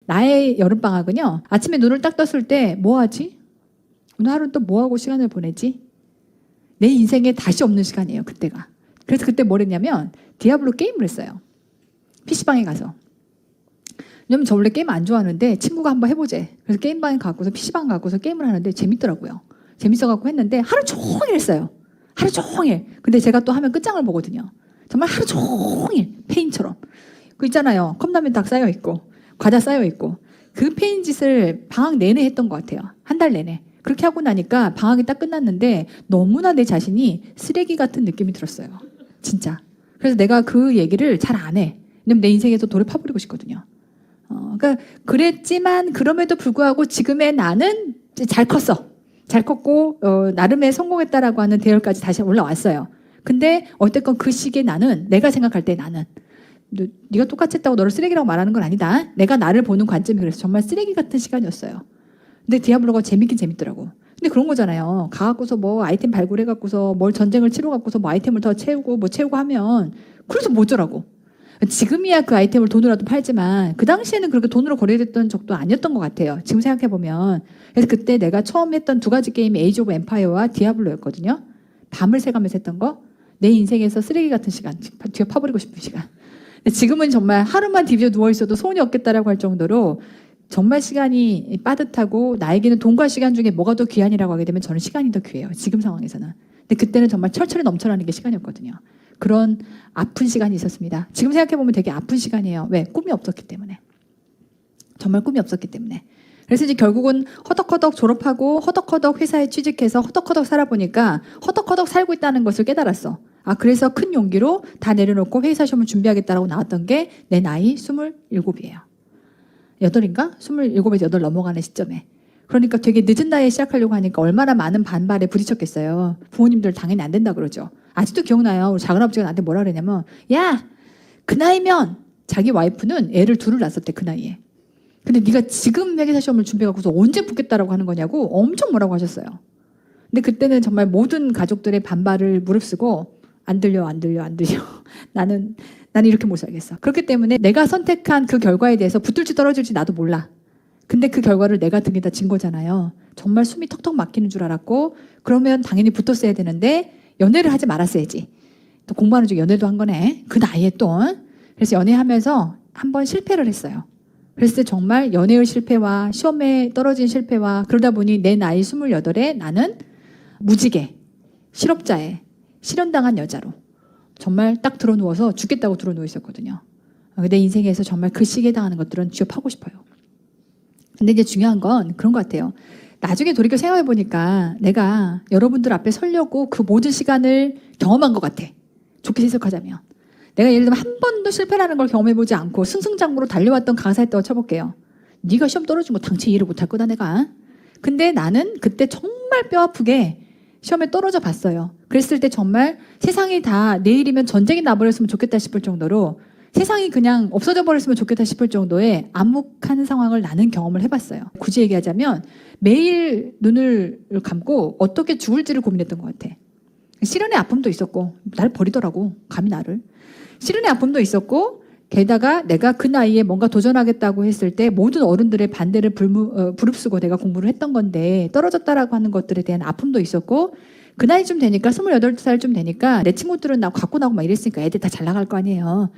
나의 여름방학은요, 아침에 눈을 딱 떴을 때 뭐 하지? 오늘 하루는 또 뭐 하고 시간을 보내지? 내 인생에 다시 없는 시간이에요, 그때가. 그래서 그때 뭘 했냐면 디아블로 게임을 했어요. PC방에 가서. 왜냐면 저 원래 게임 안 좋아하는데 친구가 한번 해보재. 그래서 게임방에 갖고서 PC방 갖고서 게임을 하는데 재밌더라고요. 재밌어갖고 했는데 하루 종일 했어요. 하루 종일. 근데 제가 또 하면 끝장을 보거든요. 정말 하루 종일 페인처럼. 그 있잖아요. 컵라면 딱 쌓여있고 과자 쌓여있고 그 페인 짓을 방학 내내 했던 것 같아요. 한 달 내내. 그렇게 하고 나니까 방학이 딱 끝났는데 너무나 내 자신이 쓰레기 같은 느낌이 들었어요. 진짜. 그래서 내가 그 얘기를 잘 안 해. 왜냐면 내 인생에서 돌을 파버리고 싶거든요. 그러니까 그랬지만 그럼에도 불구하고 지금의 나는 잘 컸어. 잘 컸고 나름의 성공했다라고 하는 대열까지 다시 올라왔어요. 근데 어쨌건 그 시기에 나는 내가 생각할 때 나는 네가 똑같이 했다고 너를 쓰레기라고 말하는 건 아니다. 내가 나를 보는 관점이 그래서 정말 쓰레기 같은 시간이었어요. 근데 디아블로가 재밌긴 재밌더라고. 근데 그런 거잖아요. 가갖고서 뭐 아이템 발굴해갖고서 뭘 전쟁을 치러갖고서 뭐 아이템을 더 채우고 뭐 채우고 하면 그래서 뭐더라고. 지금이야 그 아이템을 돈으로라도 팔지만 그 당시에는 그렇게 돈으로 거래됐던 적도 아니었던 것 같아요. 지금 생각해보면. 그래서 그때 내가 처음 했던 두 가지 게임이 에이지 오브 엠파이어와 디아블로였거든요. 밤을 새가면서 했던 거. 내 인생에서 쓰레기 같은 시간. 뒤에 파버리고 싶은 시간. 근데 지금은 정말 하루만 디비어 누워있어도 소원이 없겠다라고 할 정도로 정말 시간이 빠듯하고 나에게는 돈과 시간 중에 뭐가 더 귀하니라고 하게 되면 저는 시간이 더 귀해요. 지금 상황에서는. 근데 그때는 정말 철철이 넘쳐나는 게 시간이었거든요. 그런 아픈 시간이 있었습니다. 지금 생각해보면 되게 아픈 시간이에요. 왜? 꿈이 없었기 때문에. 정말 꿈이 없었기 때문에. 그래서 이제 결국은 허덕허덕 졸업하고 허덕허덕 회사에 취직해서 허덕허덕 살아보니까 허덕허덕 살고 있다는 것을 깨달았어. 그래서 큰 용기로 다 내려놓고 회사 시험을 준비하겠다라고 나왔던 게 내 나이 27이에요. 8인가? 27에서 8 넘어가는 시점에. 그러니까 되게 늦은 나이에 시작하려고 하니까 얼마나 많은 반발에 부딪혔겠어요. 부모님들 당연히 안 된다 그러죠. 아직도 기억나요. 우리 작은아버지가 나한테 뭐라 그랬냐면 야! 그 나이면 자기 와이프는 애를 둘을 낳았었대. 그 나이에. 근데 네가 지금 회계사 시험을 준비해갖고서 언제 붙겠다라고 하는 거냐고 엄청 뭐라고 하셨어요. 근데 그때는 정말 모든 가족들의 반발을 무릅쓰고 안 들려. 나는 이렇게 못 살겠어. 그렇기 때문에 내가 선택한 그 결과에 대해서 붙을지 떨어질지 나도 몰라. 근데 그 결과를 내가 등에다 진 거잖아요. 정말 숨이 턱턱 막히는 줄 알았고 그러면 당연히 붙었어야 되는데 연애를 하지 말았어야지. 또 공부하는 중에 연애도 한 거네. 그 나이에 또. 그래서 연애하면서 한번 실패를 했어요. 그래서 정말 연애의 실패와 시험에 떨어진 실패와 그러다 보니 내 나이 28에 나는 무지개, 실업자에 실현당한 여자로 정말 딱 드러누워서 죽겠다고 드러누워 있었거든요. 내 인생에서 정말 그 시기에 당하는 것들은 취업하고 싶어요. 근데 이제 중요한 건 그런 것 같아요. 나중에 돌이켜 생각해 보니까 내가 여러분들 앞에 서려고 그 모든 시간을 경험한 것 같아. 좋게 해석하자면. 내가 예를 들면 한 번도 실패라는 걸 경험해보지 않고 승승장구로 달려왔던 강사였다고 쳐볼게요. 네가 시험 떨어진 거 당최 이해를 못할 거다 내가. 근데 나는 그때 정말 뼈아프게 시험에 떨어져 봤어요. 그랬을 때 정말 세상이 다 내일이면 전쟁이 나버렸으면 좋겠다 싶을 정도로 세상이 그냥 없어져 버렸으면 좋겠다 싶을 정도의 암묵한 상황을 나는 경험을 해봤어요. 굳이 얘기하자면 매일 눈을 감고 어떻게 죽을지를 고민했던 것 같아. 실연의 아픔도 있었고 나를 버리더라고. 감히 나를. 실연의 아픔도 있었고 게다가 내가 그 나이에 뭔가 도전하겠다고 했을 때 모든 어른들의 반대를 부릅쓰고 내가 공부를 했던 건데 떨어졌다라고 하는 것들에 대한 아픔도 있었고 그 나이쯤 되니까 28살쯤 되니까 내 친구들은 나 갖고 나고 막 이랬으니까 애들 다 잘 나갈 거 아니에요.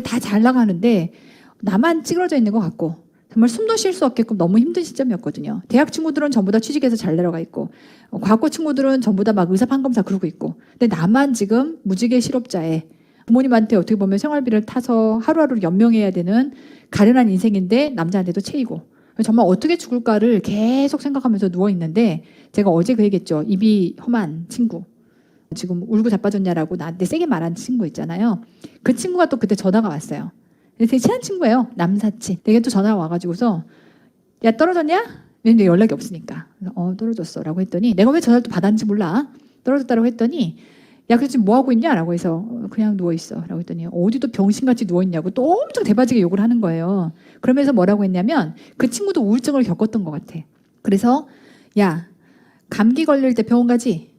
다 잘 나가는데 나만 찌그러져 있는 것 같고 정말 숨도 쉴 수 없게끔 너무 힘든 시점이었거든요. 대학 친구들은 전부 다 취직해서 잘 내려가 있고 과학고 친구들은 전부 다 막 의사 판검사 그러고 있고 근데 나만 지금 무지개 실업자에 부모님한테 어떻게 보면 생활비를 타서 하루하루 연명해야 되는 가련한 인생인데 남자한테도 체이고 정말 어떻게 죽을까를 계속 생각하면서 누워있는데 제가 어제 그 얘기했죠. 입이 험한 친구. 지금 울고 자빠졌냐라고 나한테 세게 말한 친구 있잖아요. 그 친구가 또 그때 전화가 왔어요. 되게 친한 친구예요. 남사친. 되게 또 전화가 와가지고서 야 떨어졌냐? 왜냐면 연락이 없으니까. 떨어졌어 라고 했더니 내가 왜 전화를 또 받았는지 몰라. 떨어졌다고 했더니 야 그래서 지금 뭐하고 있냐? 라고 해서 그냥 누워있어 라고 했더니 어디도 병신같이 누워있냐고 또 엄청 대바지게 욕을 하는 거예요. 그러면서 뭐라고 했냐면 그 친구도 우울증을 겪었던 것 같아. 그래서 야 감기 걸릴 때 병원 가지?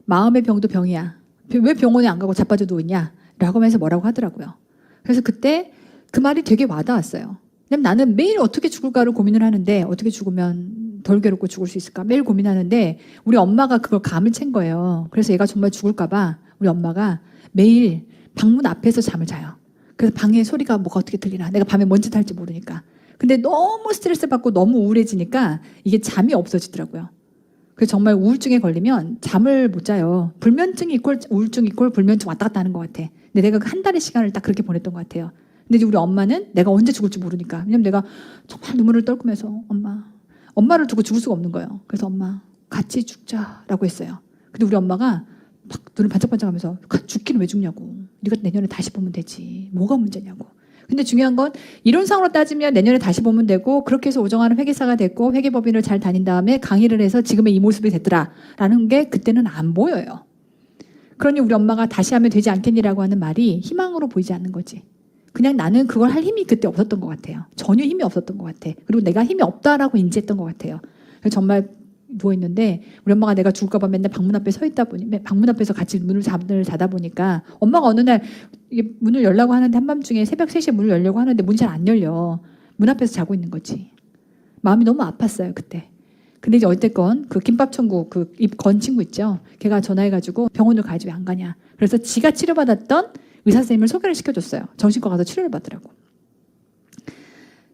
마음의 병도 병이야. 왜 병원에 안 가고 자빠져 누워있냐? 라고 하면서 뭐라고 하더라고요. 그래서 그때 그 말이 되게 와닿았어요. 왜냐면 나는 매일 어떻게 죽을까를 고민을 하는데 어떻게 죽으면 덜 괴롭고 죽을 수 있을까 매일 고민하는데 우리 엄마가 그걸 감을 챈 거예요. 그래서 얘가 정말 죽을까 봐 우리 엄마가 매일 방문 앞에서 잠을 자요. 그래서 방에 소리가 뭐가 어떻게 들리나 내가 밤에 뭔 짓 할지 모르니까. 근데 너무 스트레스 받고 너무 우울해지니까 이게 잠이 없어지더라고요. 그래서 정말 우울증에 걸리면 잠을 못 자요. 불면증 이꼴 우울증 이꼴 불면증 왔다 갔다 하는 것 같아. 근데 내가 그 한 달의 시간을 딱 그렇게 보냈던 것 같아요. 근데 이제 우리 엄마는 내가 언제 죽을지 모르니까. 왜냐면 내가 정말 눈물을 떨면서 엄마를 두고 죽을 수가 없는 거예요. 그래서 엄마 같이 죽자라고 했어요. 근데 우리 엄마가 막 눈을 반짝반짝하면서 죽기는 왜 죽냐고. 네가 내년에 다시 보면 되지. 뭐가 문제냐고. 근데 중요한 건 이론상으로 따지면 내년에 다시 보면 되고 그렇게 해서 오정환은 회계사가 됐고 회계법인을 잘 다닌 다음에 강의를 해서 지금의 이 모습이 됐더라라는 게 그때는 안 보여요. 그러니 우리 엄마가 다시 하면 되지 않겠니라고 하는 말이 희망으로 보이지 않는 거지. 그냥 나는 그걸 할 힘이 그때 없었던 것 같아요. 전혀 힘이 없었던 것 같아. 그리고 내가 힘이 없다라고 인지했던 것 같아요. 그래서 정말 누워있는데 우리 엄마가 내가 죽을까 봐 맨날 방문 앞에 서 있다 보니 방문 앞에서 같이 문을 자다 보니까 엄마가 어느 날 이게 문을 열려고 하는데 한밤중에 새벽 3시에 문을 열려고 하는데 문이 잘 안 열려. 문 앞에서 자고 있는 거지. 마음이 너무 아팠어요 그때. 근데 이제 어쨌건 그 김밥 천국 그 입 건 친구 있죠. 걔가 전화해가지고 병원을 가야지 왜 안 가냐. 그래서 지가 치료받았던 의사 선생님을 소개를 시켜줬어요. 정신과 가서 치료를 받으라고.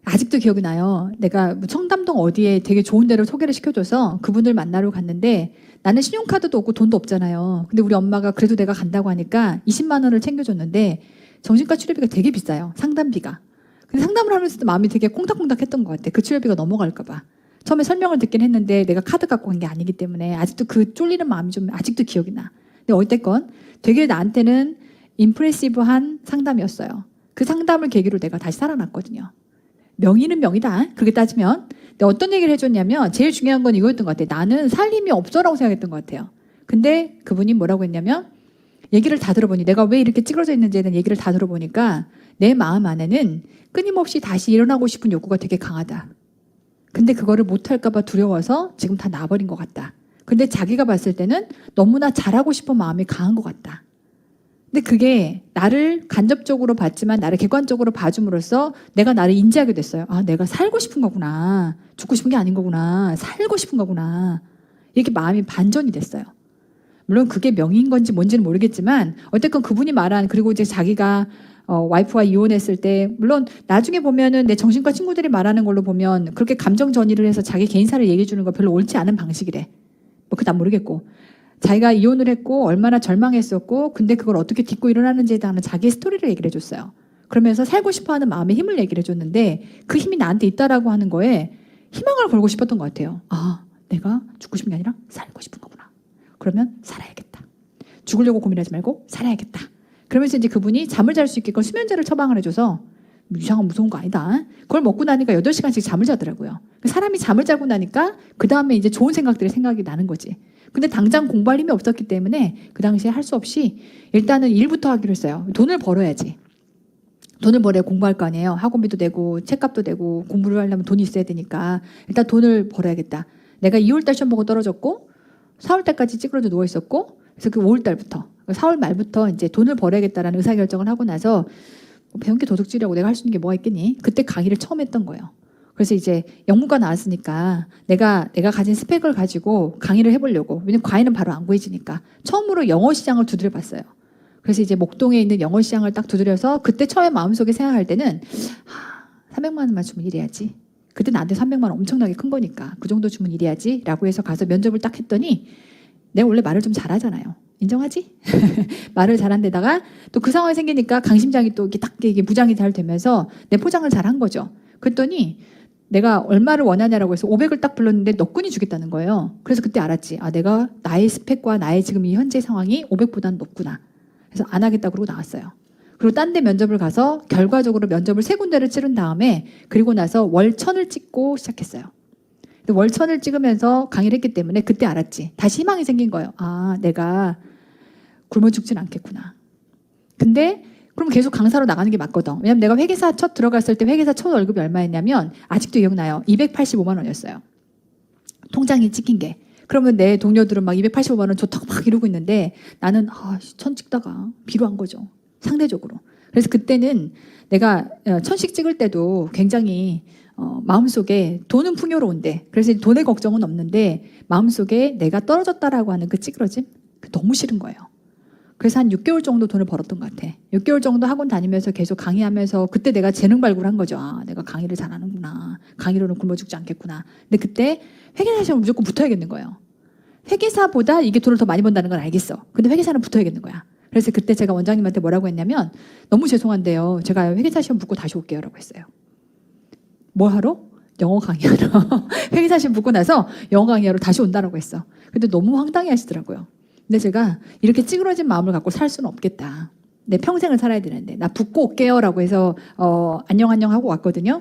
아직도 기억이 나요. 내가 청담동 어디에 되게 좋은 데를 소개를 시켜줘서 그분을 만나러 갔는데 나는 신용카드도 없고 돈도 없잖아요. 근데 우리 엄마가 그래도 내가 간다고 하니까 20만 원을 챙겨줬는데 정신과 치료비가 되게 비싸요. 상담비가. 근데 상담을 하면서도 마음이 되게 콩닥콩닥 했던 것 같아. 그 치료비가 넘어갈까 봐. 처음에 설명을 듣긴 했는데 내가 카드 갖고 간 게 아니기 때문에 아직도 그 쫄리는 마음이 좀 아직도 기억이 나. 근데 어쨌건 되게 나한테는 임프레시브한 상담이었어요. 그 상담을 계기로 내가 다시 살아났거든요. 명의는 명의다. 그렇게 따지면. 근데 어떤 얘기를 해줬냐면 제일 중요한 건 이거였던 것 같아요. 나는 살 힘이 없어라고 생각했던 것 같아요. 근데 그분이 뭐라고 했냐면 얘기를 다 들어보니 내가 왜 이렇게 찌그러져 있는지에 대한 얘기를 다 들어보니까 내 마음 안에는 끊임없이 다시 일어나고 싶은 욕구가 되게 강하다. 근데 그거를 못할까 봐 두려워서 지금 다 나아버린 것 같다. 근데 자기가 봤을 때는 너무나 잘하고 싶은 마음이 강한 것 같다. 근데 그게 나를 간접적으로 봤지만 나를 객관적으로 봐줌으로써 내가 나를 인지하게 됐어요. 아, 내가 살고 싶은 거구나. 죽고 싶은 게 아닌 거구나. 살고 싶은 거구나. 이렇게 마음이 반전이 됐어요. 물론 그게 명의인 건지 뭔지는 모르겠지만 어쨌건 그분이 말한 그리고 이제 자기가 와이프와 이혼했을 때 물론 나중에 보면은 내 정신과 친구들이 말하는 걸로 보면 그렇게 감정 전이를 해서 자기 개인사를 얘기해 주는 거 별로 옳지 않은 방식이래. 뭐 그건 난 모르겠고. 자기가 이혼을 했고 얼마나 절망했었고 근데 그걸 어떻게 딛고 일어나는지에 대한 자기의 스토리를 얘기를 해줬어요. 그러면서 살고 싶어하는 마음의 힘을 얘기를 해줬는데 그 힘이 나한테 있다라고 하는 거에 희망을 걸고 싶었던 것 같아요. 아, 내가 죽고 싶은 게 아니라 살고 싶은 거구나. 그러면 살아야겠다. 죽으려고 고민하지 말고 살아야겠다. 그러면서 이제 그분이 잠을 잘 수 있게끔 수면제를 처방을 해줘서 이상한 무서운 거 아니다. 그걸 먹고 나니까 8시간씩 잠을 자더라고요. 사람이 잠을 자고 나니까 그 다음에 이제 좋은 생각들이 생각이 나는 거지. 근데 당장 공부할 힘이 없었기 때문에 그 당시에 할 수 없이 일단은 일부터 하기로 했어요. 돈을 벌어야지. 돈을 벌어야 공부할 거 아니에요. 학원비도 내고 책값도 내고 공부를 하려면 돈이 있어야 되니까 일단 돈을 벌어야겠다. 내가 2월달 시험 보고 떨어졌고 4월달까지 찌그러져 누워 있었고 그래서 그 5월달부터 4월 말부터 이제 돈을 벌어야겠다라는 의사결정을 하고 나서 배운 게 도둑질이라고 내가 할 수 있는 게 뭐가 있겠니? 그때 강의를 처음 했던 거예요. 그래서 이제 영문과 나왔으니까 내가 가진 스펙을 가지고 강의를 해보려고. 왜냐면 과외는 바로 안 구해지니까. 처음으로 영어 시장을 두드려봤어요. 그래서 이제 목동에 있는 영어 시장을 딱 두드려서 그때 처음에 마음속에 생각할 때는 300만 원만 주면 이래야지. 그때 나한테 300만 원 엄청나게 큰 거니까 그 정도 주면 이래야지 라고 해서 가서 면접을 딱 했더니 내가 원래 말을 좀 잘하잖아요. 인정하지? 말을 잘한 데다가 또 그 상황이 생기니까 강심장이 또 이게 딱 이게 무장이 잘 되면서 내 포장을 잘한 거죠. 그랬더니 내가 얼마를 원하냐라고 해서 500을 딱 불렀는데 너끈히 주겠다는 거예요. 그래서 그때 알았지. 아, 내가 나의 스펙과 나의 지금 이 현재 상황이 500보다는 높구나. 그래서 안 하겠다 그러고 나왔어요. 그리고 딴 데 면접을 가서 결과적으로 면접을 3군데를 치른 다음에 그리고 나서 월 1000을 찍고 시작했어요. 근데 월 1000을 찍으면서 강의를 했기 때문에 그때 알았지. 다시 희망이 생긴 거예요. 아, 내가 굶어 죽진 않겠구나. 근데 그럼 계속 강사로 나가는 게 맞거든. 왜냐면 내가 회계사 첫 들어갔을 때 회계사 첫 월급이 얼마였냐면 아직도 기억나요. 285만 원이었어요. 통장이 찍힌 게. 그러면 내 동료들은 막 285만 원 좋다고 막 이러고 있는데 나는 1000 찍다가 비로한 거죠. 상대적으로. 그래서 그때는 내가 천식 찍을 때도 굉장히 마음속에 돈은 풍요로운데, 그래서 돈의 걱정은 없는데 마음속에 내가 떨어졌다라고 하는 그 찌그러짐, 너무 싫은 거예요. 그래서 한 6개월 정도 돈을 벌었던 것 같아. 6개월 정도 학원 다니면서 계속 강의하면서 그때 내가 재능 발굴한 거죠. 아, 내가 강의를 잘하는구나. 강의로는 굶어 죽지 않겠구나. 근데 그때 회계사 시험을 무조건 붙어야겠는 거예요. 회계사보다 이게 돈을 더 많이 번다는 걸 알겠어. 근데 회계사는 붙어야겠는 거야. 그래서 그때 제가 원장님한테 뭐라고 했냐면, 너무 죄송한데요, 제가 회계사 시험 붙고 다시 올게요 라고 했어요. 뭐 하러? 영어 강의하러. 회계사 시험 붙고 나서 영어 강의하러 다시 온다라고 했어. 근데 너무 황당해 하시더라고요. 근데 제가 이렇게 찌그러진 마음을 갖고 살 수는 없겠다. 내 평생을 살아야 되는데 나 붙고 올게요 라고 해서 안녕 하고 왔거든요.